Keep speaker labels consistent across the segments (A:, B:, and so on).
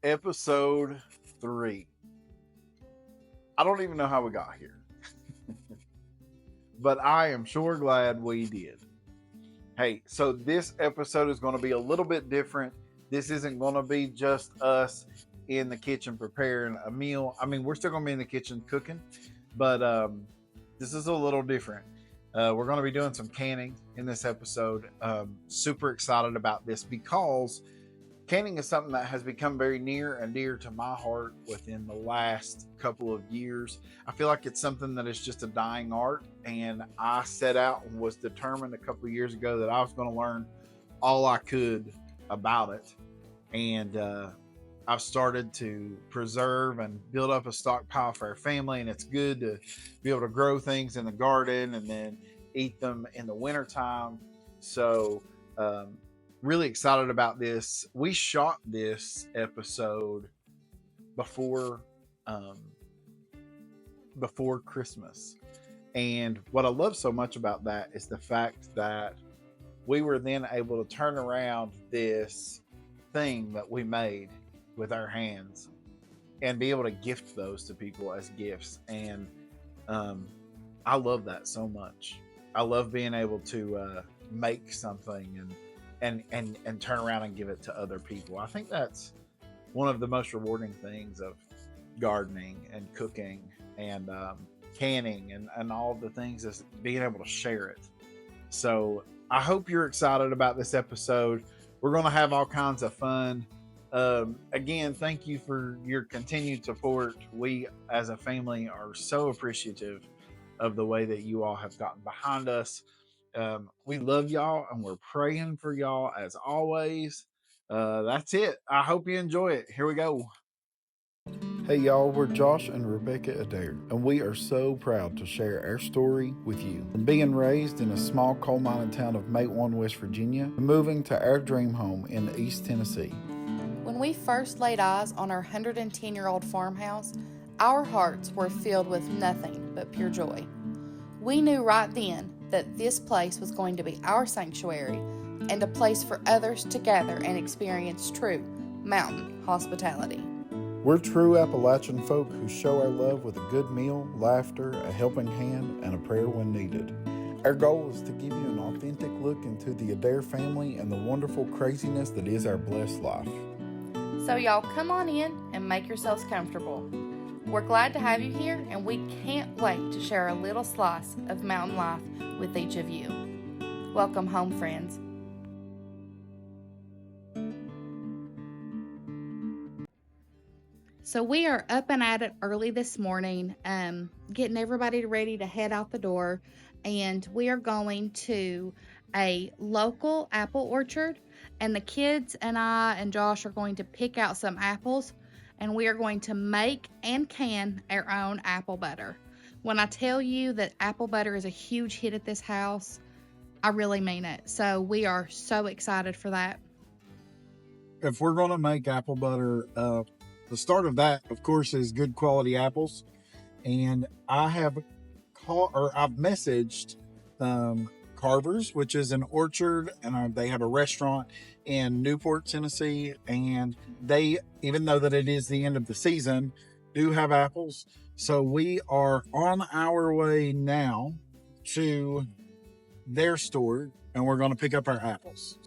A: Episode 3. I don't even know how we got here, but I am sure glad we did. Hey, so this episode is going to be a little bit different. This isn't going to be just us in the kitchen preparing a meal. I mean, we're still going to be in the kitchen cooking, but this is a little different. We're going to be doing some canning in this episode. Super excited about this because canning is something that has become very near and dear to my heart within the last couple of years. I feel like it's something that is just a dying art, and I set out and was determined a couple of years ago that I was going to learn all I could about it. And I've started to preserve and build up a stockpile for our family, and it's good to be able to grow things in the garden and then eat them in the wintertime. So really excited about this. We shot this episode before Christmas, and what I love so much about that is the fact that we were then able to turn around this thing that we made with our hands and be able to gift those to people as gifts. And I love that so much. I love being able to make something and turn around and give it to other people. I think that's one of the most rewarding things of gardening and cooking and canning and all the things, is being able to share it. So I hope you're excited about this episode. We're going to have all kinds of fun. Again, thank you for your continued support. We as a family are so appreciative of the way that you all have gotten behind us. We love y'all and we're praying for y'all as always. That's it. I hope you enjoy it. Here we go. Hey y'all, we're Josh and Rebecca Addair, and we are so proud to share our story with you. From being raised in a small coal mining town of Matewan, West Virginia, to moving to our dream home in East Tennessee.
B: When we first laid eyes on our 110-year-old farmhouse, our hearts were filled with nothing but pure joy. We knew right then that this place was going to be our sanctuary and a place for others to gather and experience true mountain hospitality.
C: We're true Appalachian folk who show our love with a good meal, laughter, a helping hand, and a prayer when needed. Our goal is to give you an authentic look into the Addair family and the wonderful craziness that is our blessed life.
B: So y'all come on in and make yourselves comfortable. We're glad to have you here, and we can't wait to share a little slice of mountain life with each of you. Welcome home, friends. So we are up and at it early this morning, getting everybody ready to head out the door, and we are going to a local apple orchard, and the kids and I and Josh are going to pick out some apples, and we are going to make and can our own apple butter. When I tell you that apple butter is a huge hit at this house, I really mean it. So we are so excited for that.
C: If we're going to make apple butter, the start of that, of course, is good quality apples. And I've messaged Carver's, which is an orchard, and they have a restaurant in Newport, Tennessee, and they, even though that it is the end of the season, do have apples. So we are on our way now to their store, and we're going to pick up our apples.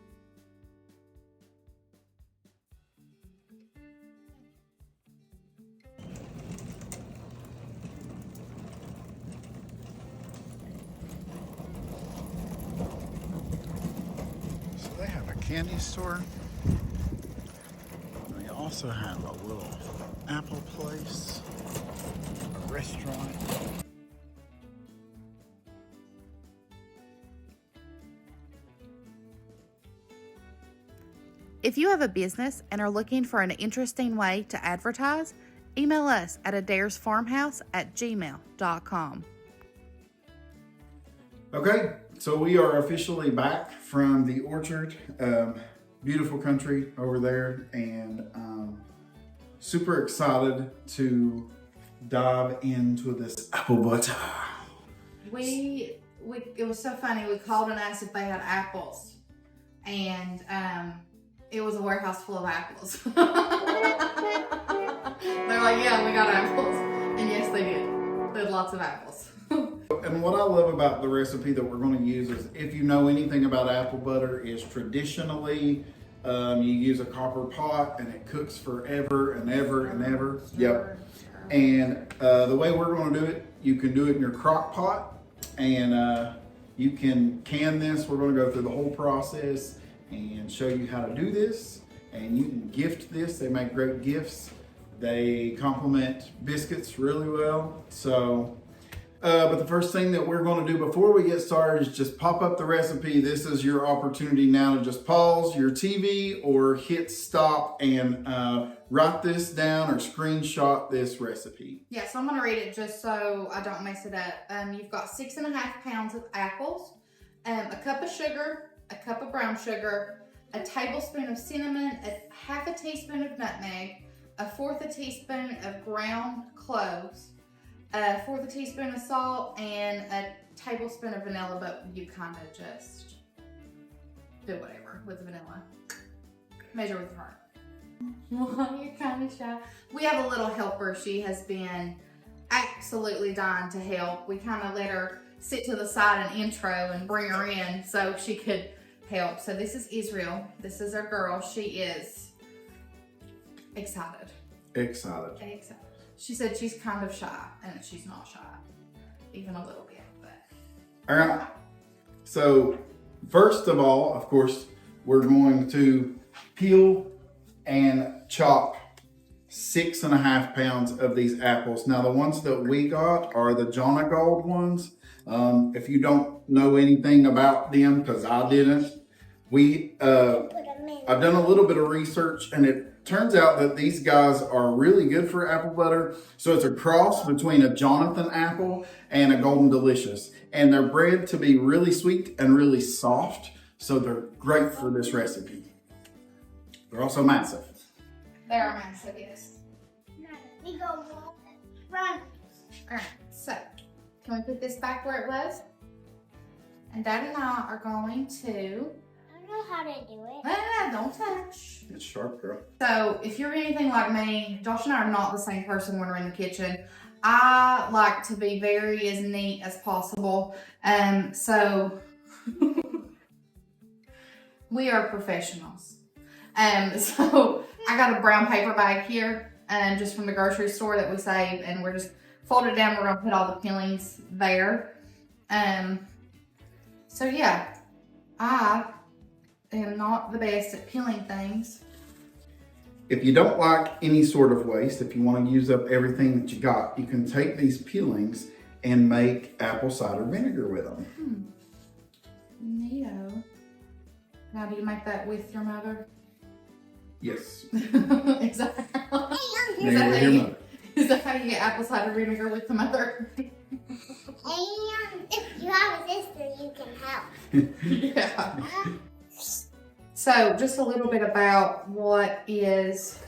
C: They have a candy store. They also have a little apple place, a restaurant.
B: If you have a business and are looking for an interesting way to advertise, email us at addairsfarmhouse@gmail.com.
C: Okay, so we are officially back from the orchard. Beautiful country over there, and super excited to dive into this apple butter.
B: It was so funny. We called and asked if they had apples, and it was a warehouse full of apples. Yeah, we got apples. And yes, they did. They had lots of apples.
C: And what I love about the recipe that we're going to use is, if you know anything about apple butter, is traditionally you use a copper pot and it cooks forever and ever and ever. Yep. And the way we're going to do it, you can do it in your crock pot, and you can can this. We're going to go through the whole process and show you how to do this. And you can gift this. They make great gifts. They complement biscuits really well. So, but the first thing that we're going to do before we get started is just pop up the recipe. This is your opportunity now to just pause your TV or hit stop and write this down or screenshot this recipe.
B: Yeah, so I'm going to read it just so I don't mess it up. You've got 6.5 pounds of apples, a cup of sugar, a cup of brown sugar, a tablespoon of cinnamon, half a teaspoon of nutmeg, a 1/4 teaspoon of ground cloves, a 1/4 teaspoon of salt, and a tablespoon of vanilla, but you kind of just do whatever with the vanilla. Measure with your heart. Well, you're kind of shy. We have a little helper. She has been absolutely dying to help. We kind of let her sit to the side and intro and bring her in so she could help. So this is Israel. This is our girl. She is excited.
C: Excited.
B: She said she's kind of shy, and she's not shy, even a little bit. But
C: all right. So first of all, of course, we're going to peel and chop 6.5 pounds of these apples. Now the ones that we got are the Jonna Gold ones. If you don't know anything about them, because I didn't, I've done a little bit of research, and it turns out that these guys are really good for apple butter. So it's a cross between a Jonathan apple and a Golden Delicious, and they're bred to be really sweet and really soft. So they're great for this recipe. They're also massive.
B: they are massive, yes.
D: We go run.
B: All right, so can we put this back where it was? And Dad and I are going to.
D: I don't know how to do it.
B: Don't touch.
C: It's sharp, girl.
B: So if you're anything like me, Josh and I are not the same person when we're in the kitchen. I like to be very as neat as possible. So we are professionals. So I got a brown paper bag here, just from the grocery store that we saved, and we're just fold it down. We're gonna put all the peelings there. So yeah, I am not the best at peeling things.
C: If you don't like any sort of waste, if you want to use up everything that you got, you can take these peelings and make apple cider vinegar with them.
B: Neato. Now, do you make that with your mother?
C: Yes.
B: Is that how you get apple cider vinegar with the mother?
D: And if you have a sister, you can help.
B: Yeah. So, just a little bit about what is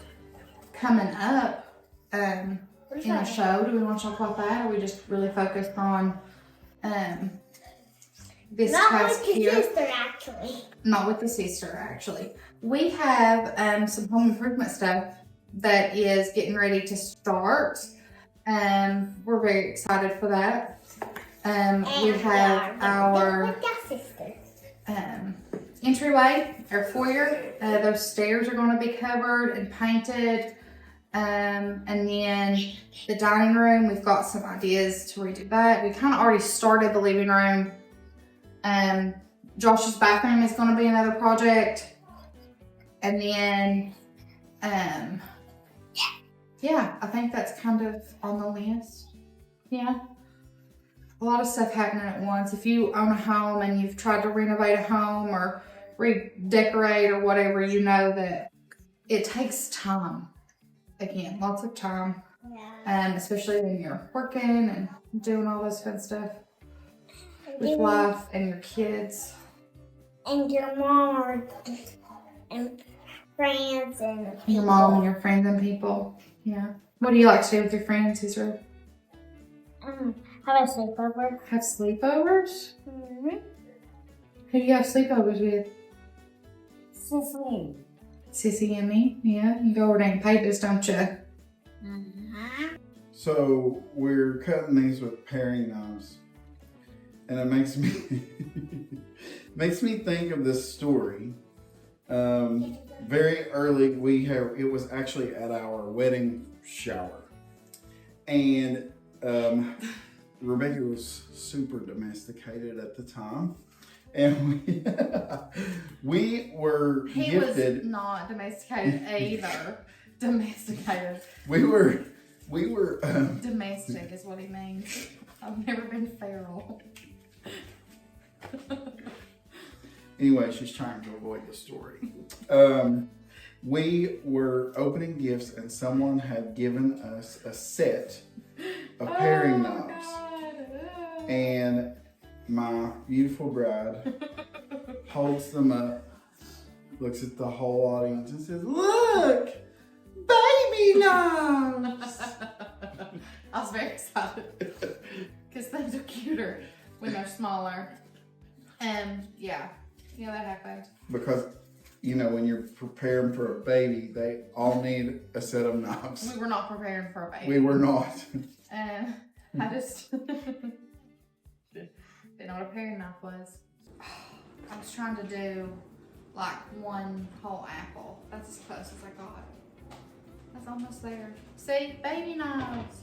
B: coming up in the show. Do we want to talk about that, or are we just really focused on this task here?
D: Not with the sister, actually.
B: Not with the sister, actually. We have some home improvement stuff that is getting ready to start. We're very excited for that. We have our entryway, our foyer. Those stairs are going to be covered and painted. And then the dining room, we've got some ideas to redo that. We kind of already started the living room. Josh's bathroom is going to be another project. And then, yeah, I think that's kind of on the list. Yeah. A lot of stuff happening at once. If you own a home and you've tried to renovate a home or redecorate or whatever, you know that it takes time. Again, lots of time.
D: Yeah.
B: Especially when you're working and doing all this fun stuff with life and your kids.
D: And your mom and friends and people.
B: Your mom and your friends and people. Yeah. What do you like to do with your friends, Israel?
D: Have a sleepover.
B: Have sleepovers?
D: Mm-hmm.
B: Who do you have sleepovers with?
D: Sissy.
B: Sissy and me? Yeah. You go over there and Papa's, don't you?
D: Mm-hmm.
C: So we're cutting these with paring knives, and it makes me makes me think of this story. Very early, it was actually at our wedding shower, and Rebecca was super domesticated at the time, and we were gifted.
B: He was not domesticated either. Domesticated.
C: We were
B: Domestic is what he means. I've never been feral.
C: Anyway, she's trying to avoid the story. We were opening gifts, and someone had given us a set of paring knives.
B: God.
C: And my beautiful bride holds them up, looks at the whole audience, and says, "Look, baby knives!"
B: I was very excited because things are cuter when they're smaller. Yeah, that happened.
C: Because, you know, when you're preparing for a baby, they all need a set of knives.
B: We were not preparing for a baby.
C: We were not.
B: And I just didn't know what a paring knife was. I was trying to do like one whole apple. That's as close as I got. That's almost there. See, baby knives.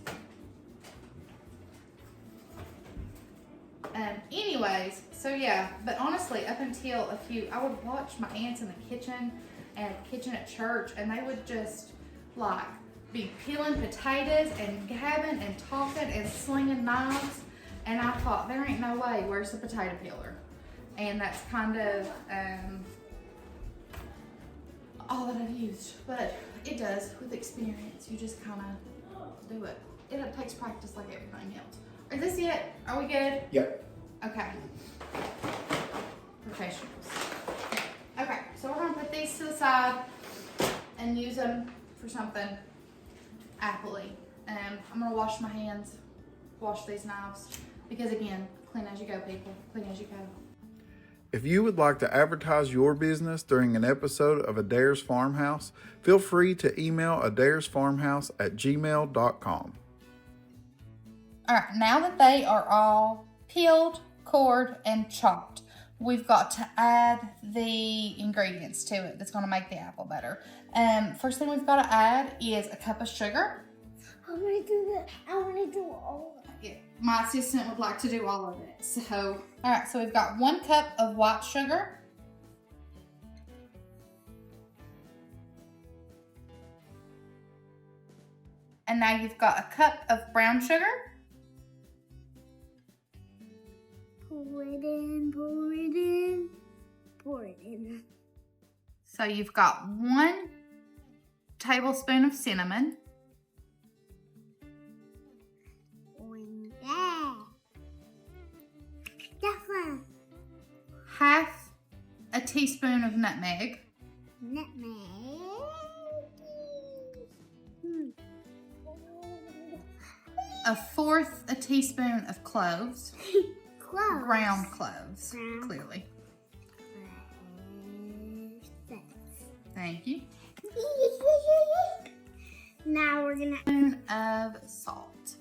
B: Anyways, so yeah, but honestly, up until I would watch my aunts in the kitchen and kitchen at church, and they would just like be peeling potatoes and gabbing and talking and slinging knives, and I thought, there ain't no way, where's the potato peeler? And that's kind of all that I've used, but it does with experience. You just kind of do it. It takes practice like everything else. Is this it? Are we good?
C: Yep.
B: Okay. Professionals. Okay, so we're gonna put these to the side and use them for something appley. I'm gonna wash my hands, wash these knives, because again, clean as you go, people. Clean as you go.
A: If you would like to advertise your business during an episode of Addairs Farmhouse, feel free to email addairsfarmhouse@gmail.com.
B: All right, now that they are all peeled, cored, and chopped, we've got to add the ingredients to it that's going to make the apple better. First thing we've got to add is a cup of sugar.
D: I want to do that. I want to do all of it.
B: Yeah, my assistant would like to do all of it. So, all right, so we've got 1 cup of white sugar. And now you've got a cup of brown sugar.
D: Pour it in, pour it in, pour it in.
B: So you've got 1 tablespoon of cinnamon. Half a teaspoon of nutmeg.
D: Nutmeg.
B: A 1/4 a teaspoon of cloves.
D: Cloves.
B: Ground cloves,
D: Ground
B: clearly.
D: Perfect.
B: Thank you.
D: Now we're gonna
B: Spoon of salt.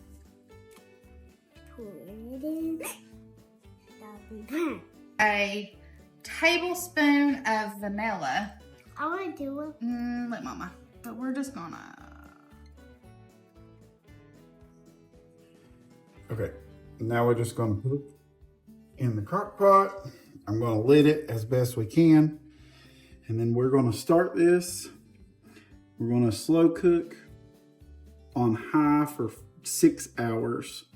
D: pour it in.
B: A tablespoon of vanilla.
D: I want to do it.
B: Let mama. But we're just gonna.
C: Okay, now we're just going to put it in the crock pot. I'm going to lid it as best we can. And then we're going to start this. We're going to slow cook on high for 6 hours.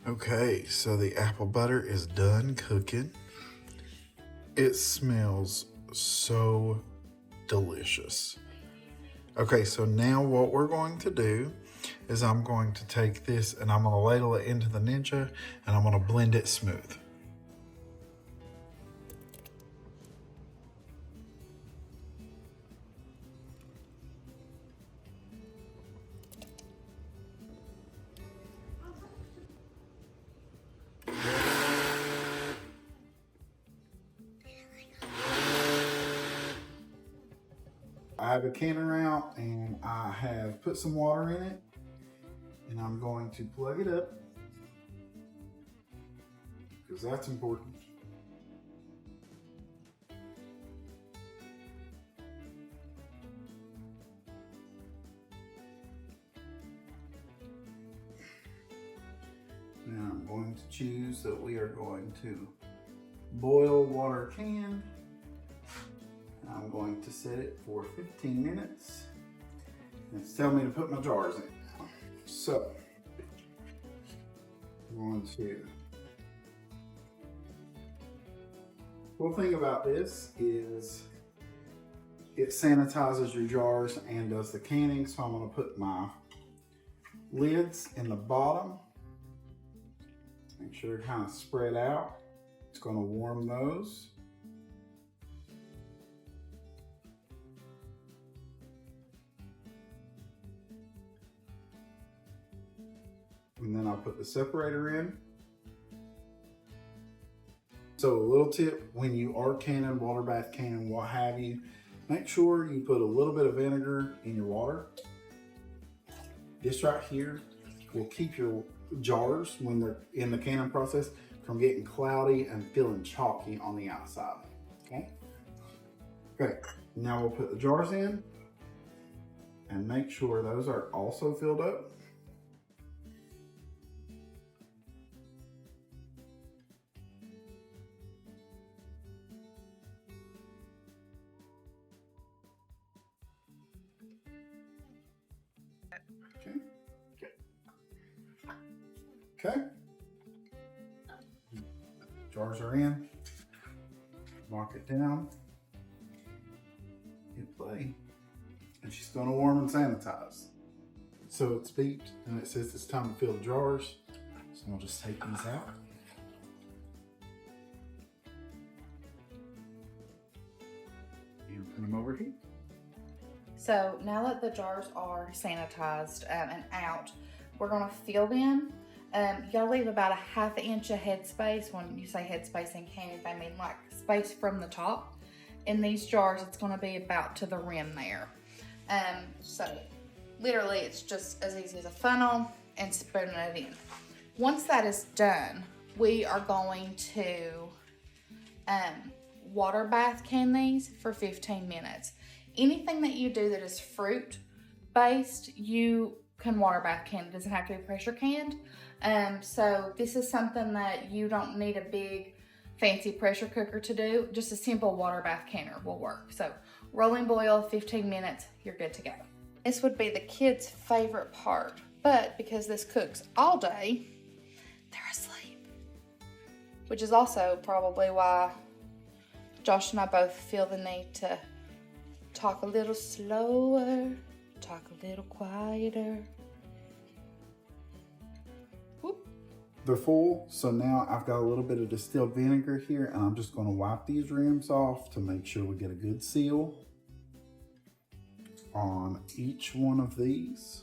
C: Okay, so the apple butter is done cooking. It smells so delicious. Okay, so now what we're going to do is I'm going to take this and I'm going to ladle it into the Ninja and I'm going to blend it smooth. have a canner out and I have put some water in it, and I'm going to plug it up because that's important. Now I'm going to choose that we are going to boil water can. I'm going to set it for 15 minutes. It's telling me to put my jars in now. So, I'm going to. Cool thing about this is it sanitizes your jars and does the canning. So I'm going to put my lids in the bottom. Make sure they're kind of spread out. It's going to warm those. And then I'll put the separator in. So a little tip, when you are canning, water bath canning, what have you, make sure you put a little bit of vinegar in your water. This right here will keep your jars, when they're in the canning process, from getting cloudy and feeling chalky on the outside. Okay. Okay, now we'll put the jars in and make sure those are also filled up. Okay. Jars are in. Lock it down. Hit play. And she's going to warm and sanitize. So it's beeped and it says it's time to fill the jars. So I'll just take these out. And put them over here.
B: So now that the jars are sanitized and out, we're going to fill them. You gotta leave about a ½ inch of headspace. When you say headspace in canning, they mean like space from the top. In these jars, it's gonna be about to the rim there. So literally it's just as easy as a funnel and spooning it in. Once that is done, we are going to water bath can these for 15 minutes. Anything that you do that is fruit based, you can water bath can. It doesn't have to be pressure canned. So this is something that you don't need a big fancy pressure cooker to do. Just a simple water bath canner will work. So rolling boil, 15 minutes, you're good to go. This would be the kids' favorite part, but because this cooks all day, they're asleep. Which is also probably why Josh and I both feel the need to talk a little slower, talk a little quieter.
C: They're full, so now I've got a little bit of distilled vinegar here, and I'm just going to wipe these rims off to make sure we get a good seal on each one of these.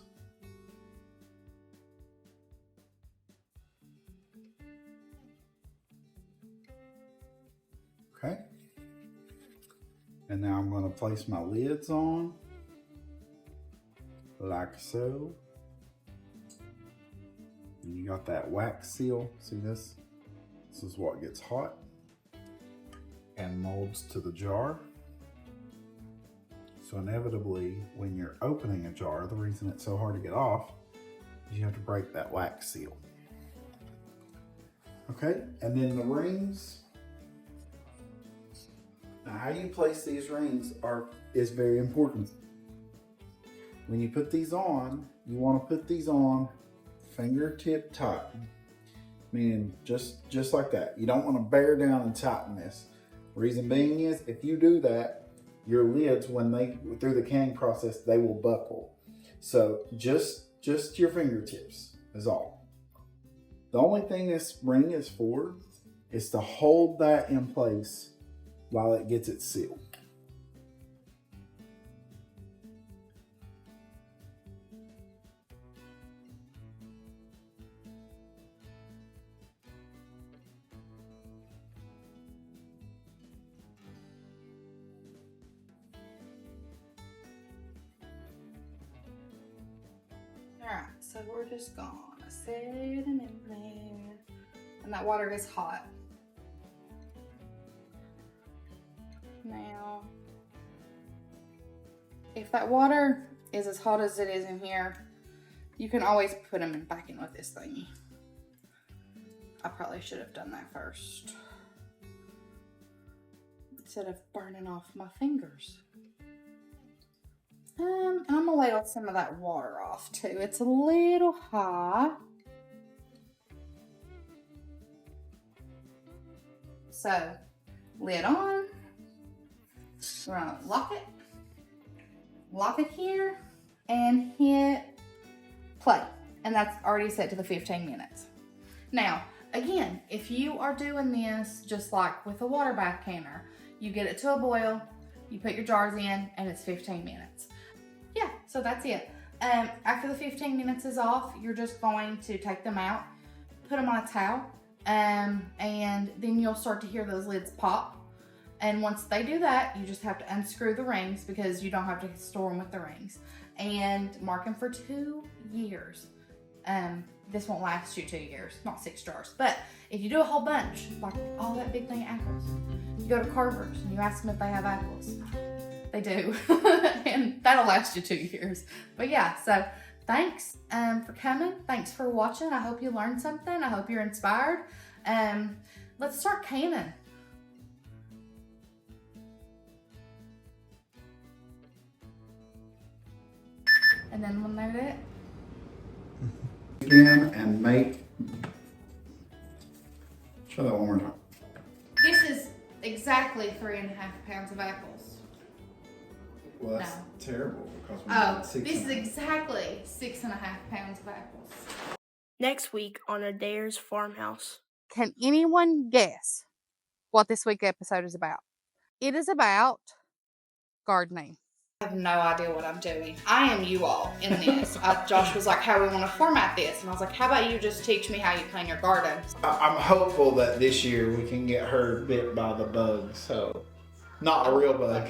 C: Okay. And now I'm going to place my lids on, like so. And you got that wax seal. See this? This is what gets hot and molds to the jar. So inevitably, when you're opening a jar, the reason it's so hard to get off is you have to break that wax seal. Okay, and then the rings. Now, how you place these rings is very important. When you put these on, you want to put these on fingertip tight, meaning just like that. You don't want to bear down and tighten this. Reason being is, if you do that, your lids, when they through the canning process, they will buckle. So just your fingertips is all. The only thing this ring is for is to hold that in place while it gets its seal.
B: Alright, so we're just gonna set them in there. And that water is hot. Now, if that water is as hot as it is in here, you can always put them back in with this thingy. I probably should have done that first, instead of burning off my fingers. And I'm gonna ladle some of that water off too. It's a little hot. So, lid on. We're gonna lock it here, and hit play. And that's already set to the 15 minutes. Now, again, if you are doing this just like with a water bath canner, you get it to a boil, you put your jars in, and it's 15 minutes. Yeah, so that's it. After the 15 minutes is off, you're just going to take them out, put them on a towel, and then you'll start to hear those lids pop. And once they do that, you just have to unscrew the rings, because you don't have to store them with the rings, and mark them for 2 years. This won't last you 2 years, not 6 jars. But if you do a whole bunch, like all that big thing of apples, you go to Carver's and you ask them if they have apples. They do. And that'll last you 2 years. But yeah, so thanks for coming. Thanks for watching. I hope you learned something. I hope you're inspired. Let's start canning. And then we'll note it.
C: Again, and make. Show that one more time.
B: This is exactly 3.5 pounds of apples.
C: Well, that's
B: No.
C: terrible because we
B: Oh,
C: need 6
B: this is
C: and a half.
B: exactly 6.5 pounds of apples.
E: Next week on Addairs Farmhouse.
B: Can anyone guess what this week's episode is about? It is about gardening. I have no idea what I'm doing. I am you all in this. Josh was like, how do we want to format this? And I was like, how about you just teach me how you clean your garden?
A: I'm hopeful that this year we can get her bit by the bug, so not a real bug.